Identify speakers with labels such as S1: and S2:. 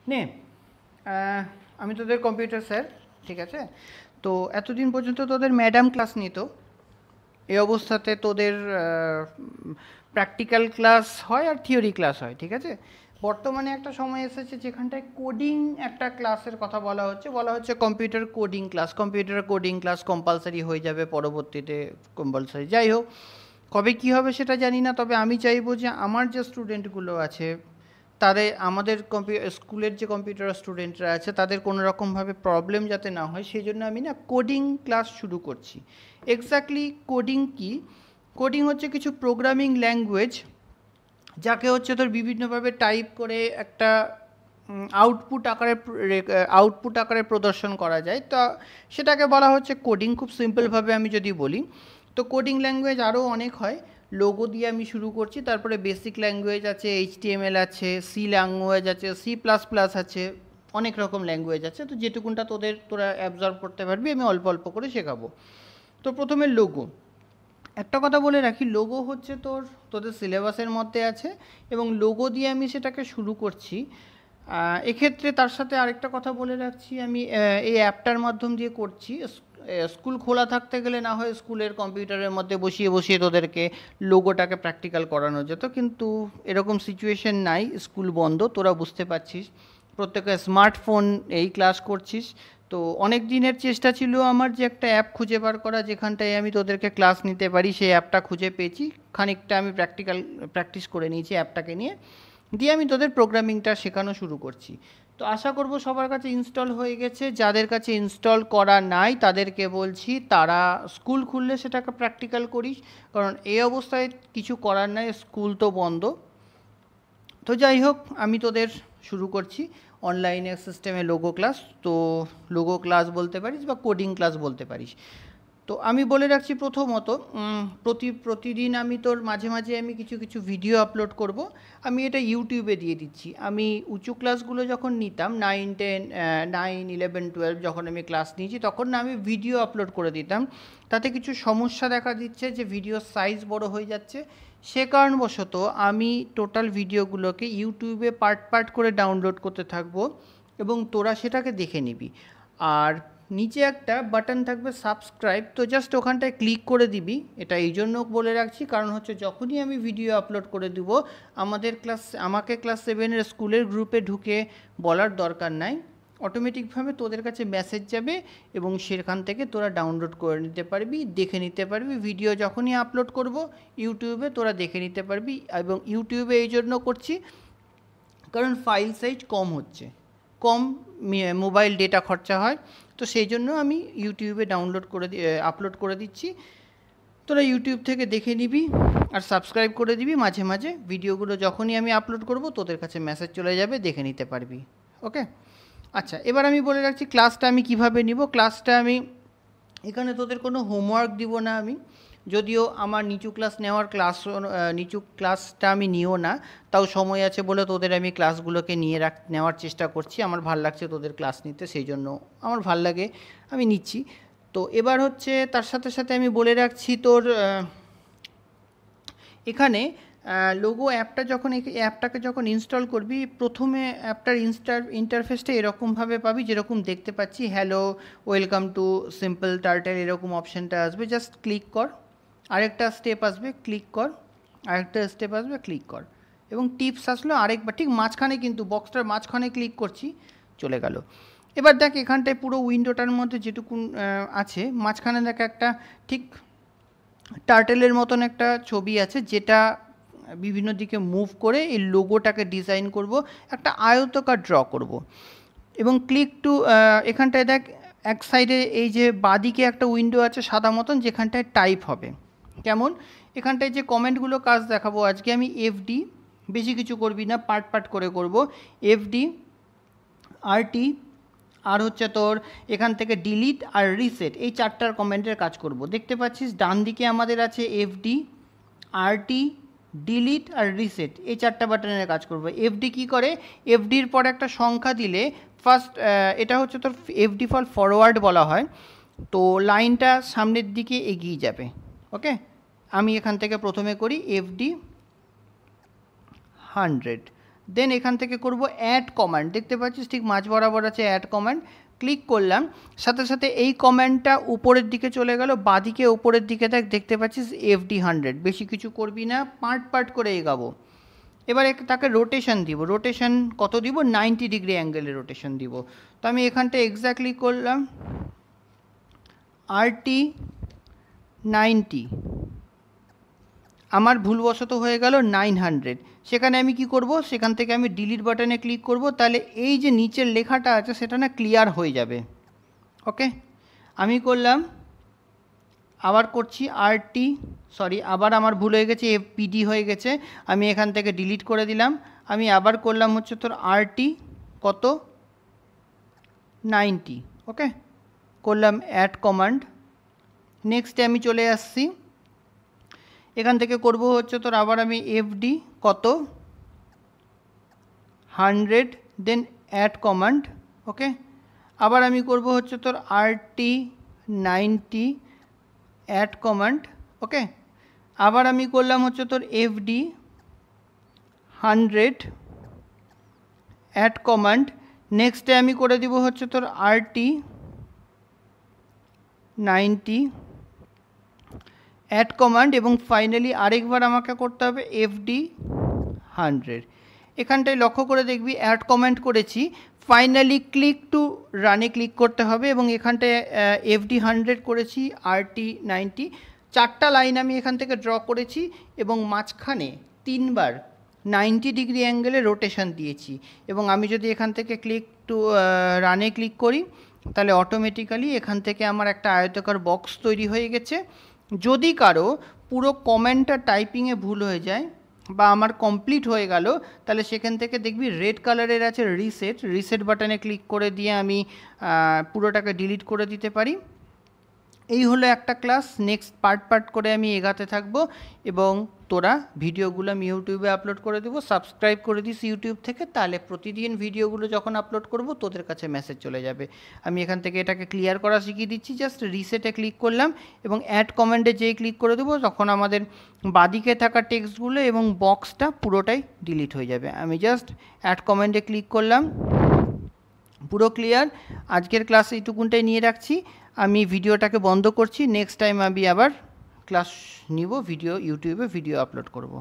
S1: নে আমি তোদের কম্পিউটার স্যার, ঠিক আছে? তো এতদিন পর্যন্ত তোদের ম্যাডাম ক্লাস নিত। এই অবস্থাতে তোদের প্র্যাকটিক্যাল ক্লাস হয় আর থিওরি ক্লাস হয়, ঠিক আছে? বর্তমানে একটা সময় এসেছে যেখানটায় কোডিং একটা ক্লাসের কথা বলা হচ্ছে computer coding class. Computer coding class compulsory হয়ে যাবে পরবর্তীতে, কম্পালসারি। যাই হোক, কবে কী হবে সেটা জানি না, তবে আমি চাইবো যে আমার যে স্টুডেন্টগুলো আছে তাদের, আমাদের স্কুলের যে কম্পিউটার স্টুডেন্টরা আছে তাদের কোনো রকমভাবে প্রবলেম যাতে না হয়, সেই জন্য আমি না কোডিং ক্লাস শুরু করছি। এক্স্যাক্টলি কোডিং কি? কোডিং হচ্ছে কিছু প্রোগ্রামিং ল্যাঙ্গুয়েজ, যাকে হচ্ছে তোর বিভিন্নভাবে টাইপ করে একটা আউটপুট আকারে প্রদর্শন করা যায়। তো সেটাকে বলা হচ্ছে কোডিং, খুব সিম্পলভাবে আমি যদি বলি। তো কোডিং ল্যাঙ্গুয়েজ আরও অনেক হয়। লোগো দিয়ে আমি শুরু করছি, তারপরে বেসিক ল্যাঙ্গুয়েজ আছে, HTML আছে, সি ল্যাঙ্গুয়েজ আছে, C++ আছে, অনেক রকম ল্যাঙ্গুয়েজ আছে। তো যেটুকুনটা তোরা অ্যাবজর্ব করতে পারবি আমি অল্প অল্প করে শেখাবো। তো প্রথমে লোগো। একটা কথা বলে রাখি, লোগো হচ্ছে তোদের সিলেবাসের মধ্যে আছে এবং লোগো দিয়ে আমি সেটাকে শুরু করছি। এক্ষেত্রে তার সাথে আরেকটা কথা বলে রাখছি, আমি এই অ্যাপটার মাধ্যম দিয়ে করছি। স্কুল খোলা থাকতে গেলে না হয় স্কুলের কম্পিউটারের মধ্যে বসিয়ে বসিয়ে তোদেরকে লোগোটাকে প্র্যাকটিক্যাল করানো যেত, কিন্তু এরকম সিচুয়েশন নাই, স্কুল বন্ধ, তোরা বুঝতে পারছিস। প্রত্যেকে স্মার্টফোন এই ক্লাস করছিস। তো অনেক দিনের চেষ্টা ছিল আমার যে একটা অ্যাপ খুঁজে বার করা যেখানটায় আমি তোদেরকে ক্লাস নিতে পারি, সেই অ্যাপটা খুঁজে পেয়েছি। খানিকটা আমি প্র্যাকটিস করে নিয়েছি অ্যাপটাকে নিয়ে, দিয়ে আমি তোদের প্রোগ্রামিংটা শেখানো শুরু করছি। তো আশা করব সবার কাছে ইনস্টল হয়ে গেছে। যাদের কাছে ইনস্টল করা নাই তাদেরকে বলছি তারা স্কুল খুললে সেটাকে প্র্যাকটিক্যাল করিস, কারণ এই অবস্থায় কিছু করার নাই, স্কুল তো বন্ধ। তো যাই হোক, আমি তোদের শুরু করছি অনলাইনের সিস্টেমে লোগো ক্লাস। তো লোগো ক্লাস বলতে পারিস বা কোডিং ক্লাস বলতে পারিস। তো আমি বলে রাখছি প্রথমত, প্রতিদিন আমি মাঝে মাঝে আমি কিছু কিছু ভিডিও আপলোড করব। আমি এটা ইউটিউবে দিয়ে দিচ্ছি। আমি উঁচু ক্লাসগুলো যখন নিতাম 9, 10, 9, 11, 12 যখন আমি ক্লাস নিয়েছি, তখন না আমি ভিডিও আপলোড করে দিতাম। তাতে কিছু সমস্যা দেখা দিচ্ছে যে ভিডিওর সাইজ বড় হয়ে যাচ্ছে। সে কারণবশত আমি টোটাল ভিডিওগুলোকে ইউটিউবে পার্ট পার্ট করে ডাউনলোড করতে থাকবো এবং তোরা সেটাকে দেখে নিবি। আর নিচে একটা বাটন থাকবে সাবস্ক্রাইব, তো জাস্ট ওখানটায় ক্লিক করে দিবি। এটা এই জন্য বলে রাখছি কারণ হচ্ছে যখনই আমি ভিডিও আপলোড করে দিব আমাকে ক্লাস 7-এর স্কুলের গ্রুপে ঢুকে বলার দরকার নাই, অটোমেটিকভাবে তোদের কাছে মেসেজ যাবে এবং সেখান থেকে তোরা ডাউনলোড করে নিতে পারবি, দেখে নিতে পারবি। ভিডিও যখনই আপলোড করব ইউটিউবে তোরা দেখে নিতে পারবি। এবং ইউটিউবে এই জন্য করছি কারণ ফাইল সাইজ কম মোবাইল ডেটা খরচা হয়। তো সেই জন্য আমি ইউটিউবে আপলোড করে দিচ্ছি। তোরা ইউটিউব থেকে দেখে নিবি আর সাবস্ক্রাইব করে দিবি। মাঝে মাঝে ভিডিওগুলো যখনই আমি আপলোড করব তোদের কাছে মেসেজ চলে যাবে, দেখে নিতে পারবি। ওকে, আচ্ছা, এবার আমি বলে রাখছি ক্লাসটা আমি কিভাবে নিব। ক্লাসটা আমি এখানে তোদের কোনো হোমওয়ার্ক দিব না আমি, যদিও আমার নিচু ক্লাসটা আমি নিও না, তাও সময় আছে বলে তোদের আমি ক্লাসগুলোকে নেওয়ার চেষ্টা করছি। আমার ভাল লাগছে তোদের ক্লাস নিতে, সেই জন্য আমার ভাল লাগে, আমি নিচ্ছি। তো এবার হচ্ছে তার সাথে সাথে আমি বলে রাখছি এখানে লোগো অ্যাপটাকে যখন ইনস্টল করবি, প্রথমে অ্যাপটার ইন্টারফেসটা এরকমভাবে পাবি যেরকম দেখতে পাচ্ছি, hello, welcome to simple turtle, এরকম অপশানটা আসবে। জাস্ট ক্লিক কর, আরেকটা স্টেপ আসবে, ক্লিক কর, আরেকটা স্টেপ আসবে, ক্লিক কর, এবং টিপস আসলো আরেকবার, ঠিক মাঝখানে, কিন্তু বক্সটার মাঝখানে ক্লিক করছি, চলে গেল। এবার দেখ এখানটায় পুরো উইন্ডোটার মধ্যে যেটুকুন আছে, মাঝখানে দেখ একটা ঠিক টার্টেলের মতন একটা ছবি আছে, যেটা বিভিন্ন দিকে মুভ করে এই লোগোটাকে ডিজাইন করব, একটা আয়তকার ড্র করব। এবং এখানটায় দেখ এক সাইডে এই যে বাঁদিকে একটা উইন্ডো আছে সাদা মতন, যেখানটায় টাইপ হবে। কেমন? এখানটায় যে কমেন্টগুলো কাজ দেখাবো আজকে আমি, FD, বেশি কিছু করবি না, পার্ট পার্ট করে করব। FD, RT, আর হচ্ছে এখান থেকে ডিলিট আর রিসেট, এই 4টার কমেন্টের কাজ করব। দেখতে পাচ্ছিস ডান দিকে আমাদের আছে FD, RT, ডিলিট আর রিসেট, এই 4টা বাটনের কাজ করব। FD কি করে? FDর পর একটা সংখ্যা দিলে এটা হচ্ছে FD ফরওয়ার্ড বলা হয়, তো লাইনটা সামনের দিকে এগিয়ে যাবে। ওকে, আমি এখান থেকে প্রথমে করি FD 100, দেন এখান থেকে করব অ্যাড কমান্ড, দেখতে পাচ্ছিস ঠিক মাঝ বরাবর আছে অ্যাড কমান্ড, ক্লিক করলাম, সাথে সাথে এই কমান্ডটা উপরের দিকে চলে গেল, বাঁদিকে উপরের দিকে দেখতে পাচ্ছিস FD 100, বেশি কিছু করবি না, পার্ট পার্ট করে এগাবো। এবার তাকে রোটেশন দিব, রোটেশন কত দিব, 90 ডিগ্রি অ্যাঙ্গেলে রোটেশন দিব। তো আমি এখানটা এক্স্যাক্টলি করলাম RT 90, আমার ভুলবশত হয়ে গেল 900, সেখানে আমি কি করব, সেখান থেকে আমি ডিলিট বাটনে ক্লিক করব, তাহলে এই যে নিচের লেখাটা আছে সেটা না ক্লিয়ার হয়ে যাবে। ওকে, আমি করলাম, আবার করছি আবার আমার ভুল হয়ে গেছে, FPD হয়ে গেছে, আমি এখান থেকে ডিলিট করে দিলাম। আমি আবার করলাম হচ্ছে তোর RT কত 90, ওকে, করলাম অ্যাড কমান্ড। নেক্সটে আমি চলে আসছি, এখান থেকে করব হচ্ছে তোর আবার আমি FD কত 100, দেন অ্যাড কমান্ড, ওকে, আবার আমি করব হচ্ছে তোর RT 90 অ্যাড কমান্ড, ওকে, আবার আমি করলাম হচ্ছে তোর FD 100 অ্যাড কমান্ড। নেক্সটে আমি করে দিব হচ্ছে তোর RT 90 অ্যাড কমান্ড, এবং ফাইনালি আরেকবার আমাকে করতে হবে FD 100। এখানটায় লক্ষ্য করে দেখবি অ্যাড কমেন্ট করেছি, ফাইনালি ক্লিক টু রানে ক্লিক করতে হবে, এবং এখানটায় FD 100 করেছি, RT 90, 4টা লাইন আমি এখান থেকে ড্র করেছি, এবং মাঝখানে 3বার 90 ডিগ্রি অ্যাঙ্গেলে রোটেশন দিয়েছি। এবং আমি যদি এখান থেকে ক্লিক টু রানে ক্লিক করি, তাহলে অটোমেটিক্যালি এখান থেকে আমার একটা আয়তাকার বক্স তৈরি হয়ে গেছে। যদি কারো পুরো কমেন্টটা টাইপিংয়ে ভুল হয়ে যায় বা আমার কমপ্লিট হয়ে গেল, তাহলে সেখান থেকে দেখবি রেড কালারের আছে রিসেট বাটনে ক্লিক করে দিয়ে আমি পুরোটাকে ডিলিট করে দিতে পারি। এই হলো একটা ক্লাস, নেক্সট পার্ট করে আমি এগাতে থাকবো, এবং তোরা ভিডিওগুলো আমি ইউটিউবে আপলোড করে দেবো, সাবস্ক্রাইব করে দিস ইউটিউব থেকে, তাহলে প্রতিদিন ভিডিওগুলো যখন আপলোড করব তোদের কাছে মেসেজ চলে যাবে। আমি এখান থেকে এটাকে ক্লিয়ার করা শিখিয়ে দিচ্ছি, জাস্ট রিসেটে ক্লিক করলাম, এবং অ্যাড কমেন্টে যেই ক্লিক করে দেবো তখন আমাদের বাদিকে থাকা টেক্সটগুলো এবং বক্সটা পুরোটাই ডিলিট হয়ে যাবে। আমি জাস্ট অ্যাড কমেন্টে ক্লিক করলাম, পুরো ক্লিয়ার। আজকের ক্লাস এইটুকুনটাই নিয়ে রাখছি, আমি ভিডিওটাকে বন্ধ করছি, নেক্সট টাইম আমি আবার ক্লাস নিব, ইউটিউবে ভিডিও আপলোড করব।